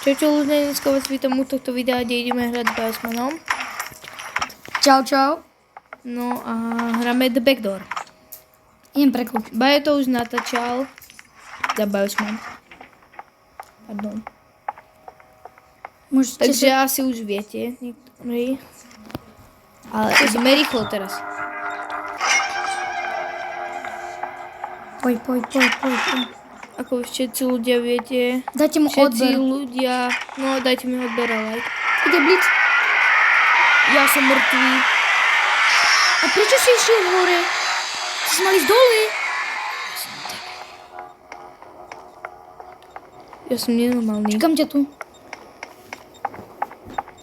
Čau, ľudia, dneska vás vítam u tohto videa, kde ideme hrať s Biosmanom. Čau, čau. No a hráme The Backdoor. Idem preklub. Bajo to už natáčal za Biosman. Pardon. Môžete Takže asi už viete niektorí. Ale ideme rýchlo teraz. Poď. Ako všetci ľudia viete. Dajte mu Všetci odber. ľudia. No dajte mi odber a like. Ide blitz. Ja som mŕtvý. A prečo si išiel hore? Si mal ísť dole. Ja som nenormálny. Čakám ťa tu.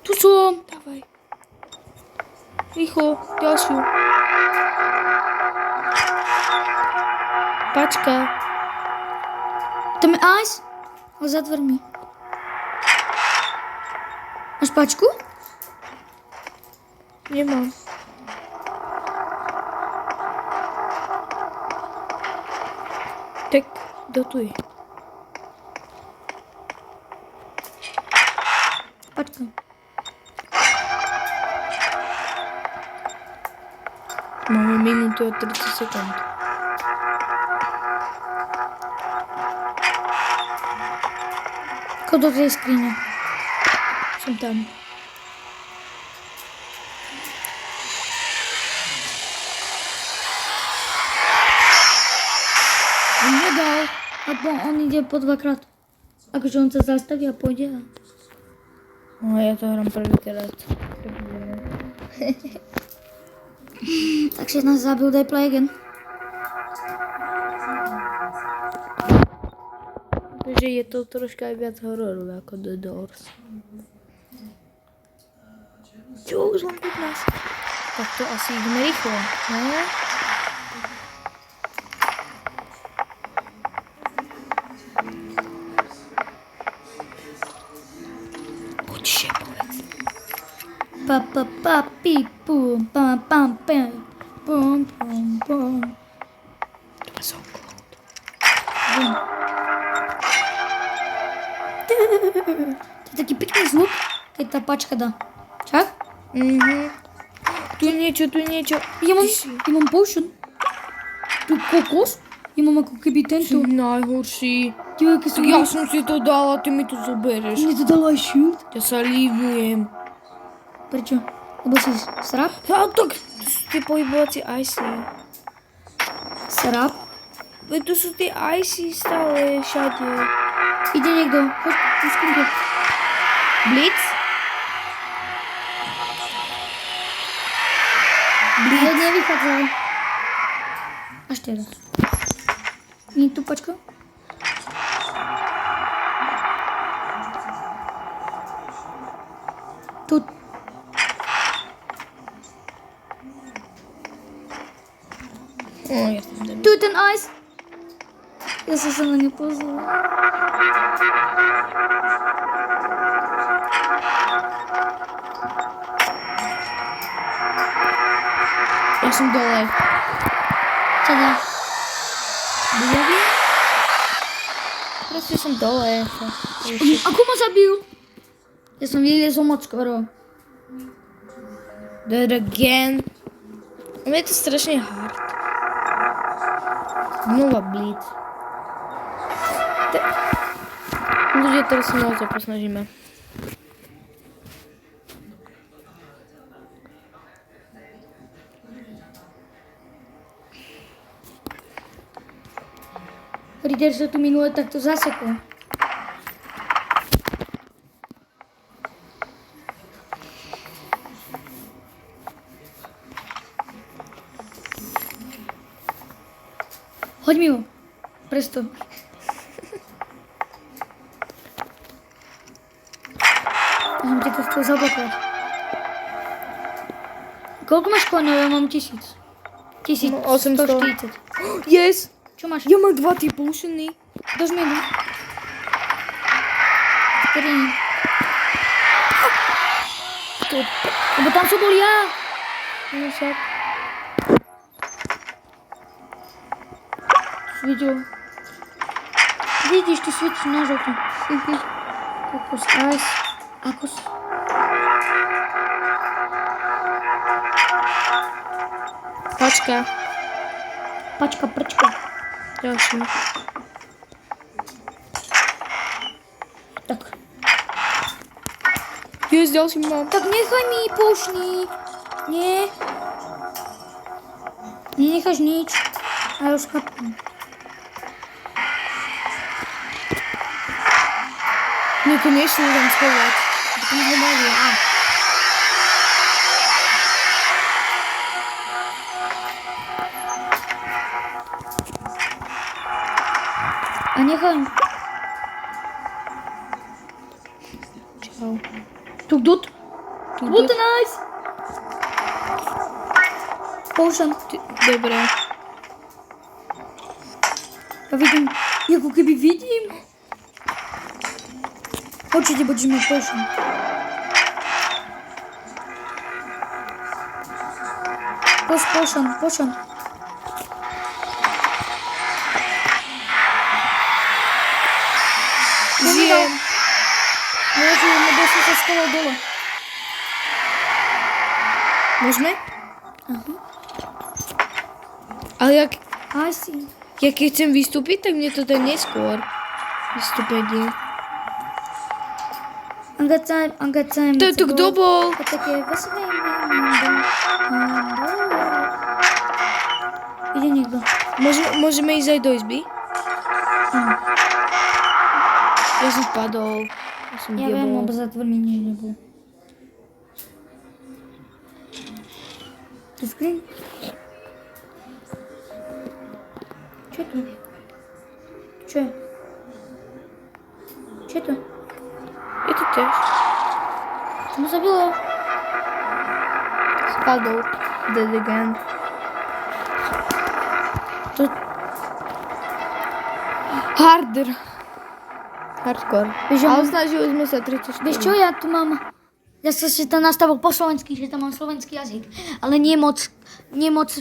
Tu som. Dávaj. Rýchlo, ďalšiu. Pačka. Tam je ice. Ale za dvermi. Máš pačku? Nemám. Tak, dotuj. Pačka. Máme minútu a 30 sekúnd. Chod do tej skrine. Som tam. On nedal. On ide po dvakrát. Akože on sa zastaví a pôjde. No ja to hrám prvýkrát. Takže nás zabil, daj play again. Takže je to troška aj viac hororu ako The Doors. Čo, už len 15. Tak to asi ideme rýchlo, ne? Poďže, povedz. Pa, pi, pum, pam, pam, pam, pum, pum, pum. To má soundcloud. To je taký pekný zvuk, keď tá pačka dá. Čak? Tu je niečo. Ja mám potion. Tu kokos. Ja mám ako keby tento. Si najhorší. Divaj, keď som... Ja som si to dala, ty mi to zobereš. Mne to dalo aj shield. Ja sa lívujem. Prečo? Lebo si srap? Ja, tak to sú tie pohybovacie icy. Srap? Veď to sú tie icy stále všade. Ide niekto. Choď, vyskúňte. Blitz? Nevychádzaj. Až teraz. Nie tu pačka? Tu. Ja som debil. Tu je ten ice. Ja som sa na ňu pozrela. Ja som dole. Čo dá? Bude? Proste som dole. Ako ma zabil? Ja som vylezol moc skoro. Dead again. Mne je to strašne hard. Znova blitz. Ľudia, teraz sa naozaj posnažíme. Ritter sa tu minule takto zasekol. Hoď mi ho. Presto. Ja som ti to chcel zablokovať. Koľko máš koňov? Ja mám 1000. 840. 1140. Yes! Čo máš? Ja mám 2 tie potiony. Dáš mi jednu? Ktorý? Lebo tam som bol ja. No však. Videl. Vidíš, ty svietiš na žlto. Kokos ice. Akos. Pačka. Pačka, prčka. Ďalší. Tak. Yes, ďalší mám. Tak nechaj mi pošni. Nie. Nenecháš nič. A ja už chápem. Nekonečne idem schovať. To mi ho mali, A nechaj. Čau. Tu dot. Tu What a nice. Potion. Dobre. Ja vidím. Ako keby vidím. Určite budeš mať potion. Potion. Žijem. Môžem, lebo som sa schoval dole. Môžeme? Aha. Ale Asi. keď chcem vystúpiť, tak mne to dá neskôr. Vystúpenie. I got time. To kto bol? A také veselé. Ide niekto. Môžeme ísť aj do izby? Áno. Ja som spadol. Ja viem, lebo zatvorný nič nebol. Tu skrín? Čo je tu? Čo je? Čo je tu? Je to tiež. To ma zabilo. Spadol. Dead again. To... Harder. Hardcore. Vieš, Ale snažili sme sa 34. Vieš čo, ja tu mám... Ja som si tam nastavil po slovensky, že tam mám slovenský jazyk. Ale nie moc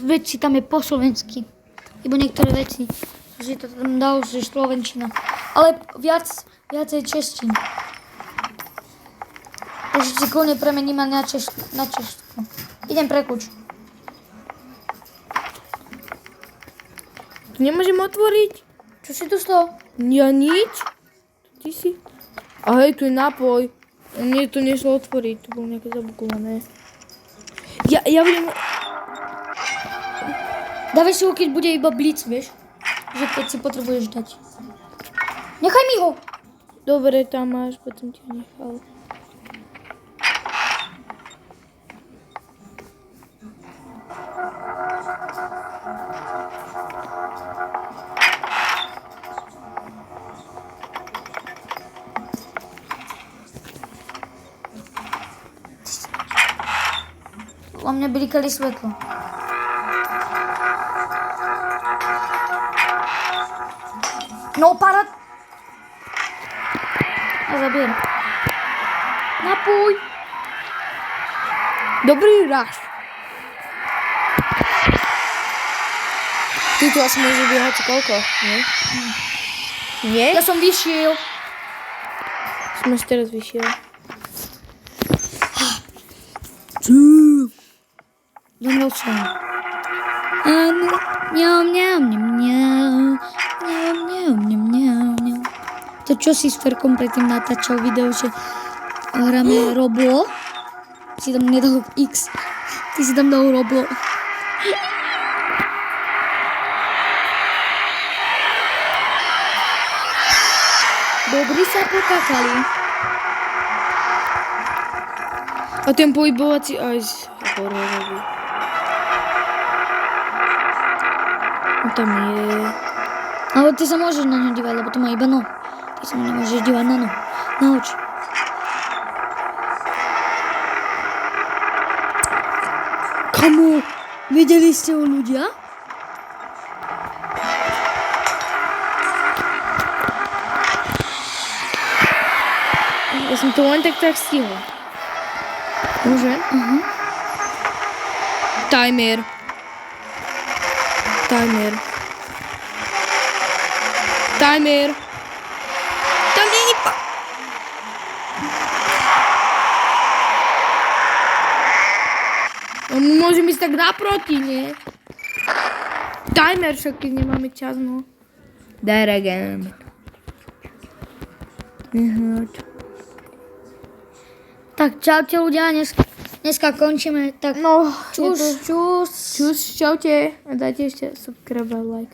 vecí tam je po slovensky. Ibo niektoré veci. Že to tam dal, že slovenčina. Ale viacej češtín. Takže si kľudne premením na češtinu. Idem prekuč. Nemôžem otvoriť? Čo si tu stalo? Ja nič. Ty si? A hej, tu je nápoj. Mne to nešlo otvoriť, to bolo nejaké zabukované. Ja budem... Dávaj si ho, keď bude iba blíc, vieš? Že keď si potrebuješ dať. Nechaj mi ho! Dobre, tam máš, potom ti ho nechal. O mne blikali svetlo. No, para... A zabier. Napoj. Dobrý ráž. Ty tu asi môžeš biehať koľko, nie? Nie? Ja som vyšiel. Som až teraz vyšiel. Zomrel som. To čo si s Ferkom predtým natáčal video, že hráme Roblo? Si tam nedal X. Ty si tam dal Roblo. Dobrí sa pokakali. A ten pohybovací aj hororový. No tam je... Ale ty sa môžeš na ňu dívať, lebo to má iba no. Ty sa mu nemôžeš dívať na no. Na oči. Kamu, videli ste ho ľudia? Ja som to len tak stihol. Môžem? Timer. Tam nie je môžeme ísť tak naproti, nie? Timer však, keď nemáme čas, no. Deregem. Tak čaute ľudia, dneska končíme. Tak No, čus. čus, čaute. A dajte ešte subscribe a like.